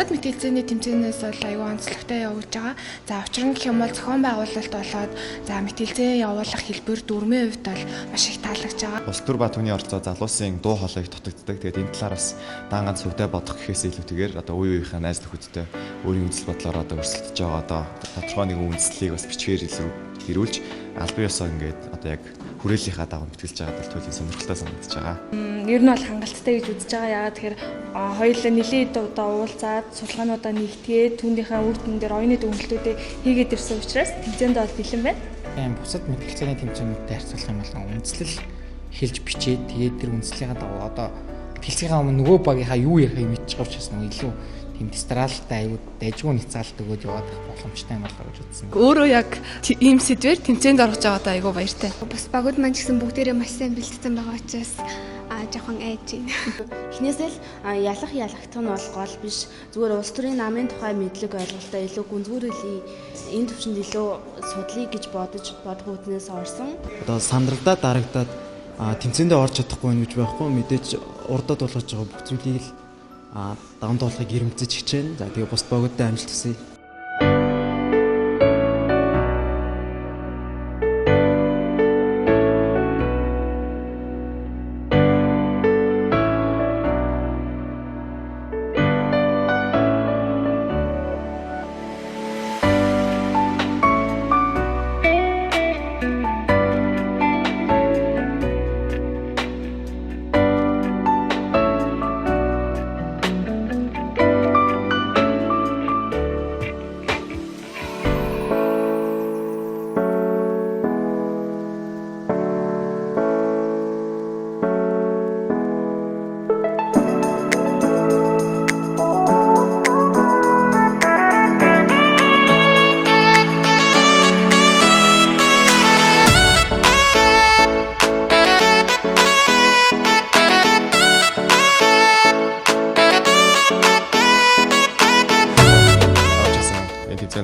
Бусад мэтгэлцээний тэмцээнээс бол аюул онцлогтой явуулж байгаа. За учир нь гэх юм бол зохион байгуулалт болоод за мэтгэлцээ явуулах хэлбэр дүрмийн хувьд бол маш их таалагдж байгаа. Улс төр ба түүний орцоо залуусын дуу хоолойг дутагддаг. Тэгээд энэ талаар бас даан ганц сүвдэ бодох гэхээс илүүтэйгээр одоо үе үеийнхээ найз нөхөдтэй өөрийн үзэл бодлоор одоо өрсөлдөж байгаа одоо тодорхой нэгэн үндслийг бас бичгээр ирүүлж аль бие ёсоо ингээд одоо яг хүрээллийнхаа дагуу мэтгэлж байгаа тал туйлын сонирхолтой санагдаж байгаа. Ер нь бол хангалттай гэж үзэж байгаа. Яагаад тэгэхээр хоёулаа нэлээд удаа уулзаад судалгаануудаа нэгтгээд түүнийхээ үр дүн дээр оюуны дүгнэлтүүдийг хийгээд ирсэн учраас тэмцээнд бол бэлэн байна. Бусад мэтгэлцээний тэмцээнүүдтэй харьцуулах юм бол үндслэл хэлж бичээд тэгээд тэр үндслийнхаа дагуу одоо мэтгэлцээний өмнө нөгөө багийнхаа юу яхаа мэдчих авч ясна илүү тийм дистралтай аюул дайжгүй няцаалт өгөөд яваад боломжтой юм болоо гэж үзсэн. Өөрөө яг ийм сэдвэр тэмцээнд орж байгаадаа айгүй баяртай. Бас багууд маань ч гэсэн бүгдээрээ маш сайн бэлтгэсэн байгаа учраас жоохон айж байна. Эхнээсээ л ялагтах нь бол гол биш. Зүгээр улс төрийн намын тухай мэдлэг ойлголтоо илүү гүнзгийрүүлээ. Энэ төвчөнд илүү судлаа гэж бодох үднээс орсон. Одоо сандралдаад дарагдаад тэмцээндээ орж чадахгүй гэж байхгүй. Мэдээж урдад болгож байгаа бүх зүйлийг л даван туулахыг ирэмцэж хичээнэ. За тэгээ бус богодтой амжилт хүсье.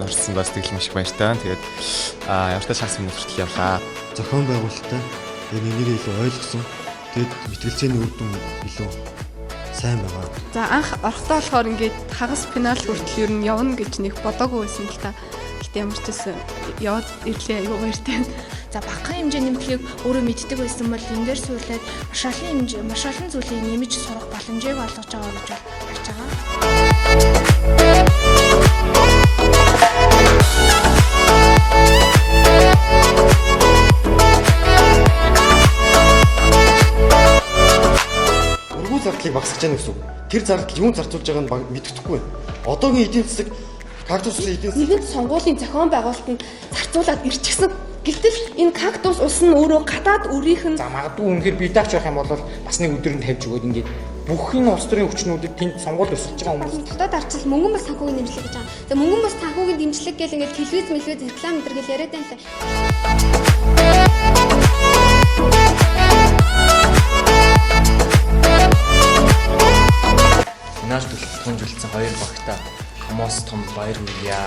Орсон бас тэгэл маш баяртай. Тэгээд явартаа шанс минь хүртэл явлаа. Зохион байгуулалттай тэгээд нэрээ илүү ойлгосон. Тэгээд мэтгэлцээний үр дүн илүү сайн байгаа. За анх орохдоо болохоор ингээд хагас финал хүртэл ер нь явна гэж нэг бодоогүй байсан л та. Гэтэ ямар ч гэсэн яваад ирлээ аюу баяртай. За багахан хэмжээний нэмэлтийг өөрөө мэддэг байсан бол энэ дээр суулаад маш олон зүйлийг нэмж сурах боломжийг олгож байгаа гэж харж байгаа. Зардлыг багасгаж яах гэсэн үг. Тэр зардал юунд зарцуулж байгааг нь мэддэхгүй байна. Одоогийн эдийн засаг кактусын эдийн засаг нэгэн сонгуулийн зохион байгуулалтанд зарцуулаад ирчихсэн. Гэвтэл энэ кактус ус нь өөрөө гадаад өрийнх нь За магадгүй үнэхээр бие даах жоох юм бол бас нэг өдрөнд тавьж өгөөд ингээд бүх энэ улс төрийн хүчнүүдийг тэнд сонгуул өсөж байгаа хүмүүс. дотоод арчил мөнгөн бас санхүүгийн дэмжлэг гэж байгаа. За мөнгөн бас санхүүгийн дэмжлэг гэл ингээд телевиз реклам энэ төр гэл яриад байна лээ. Финал төлөвлөлт тунжилсан хоёр багтаа томоос том баяр хүргье.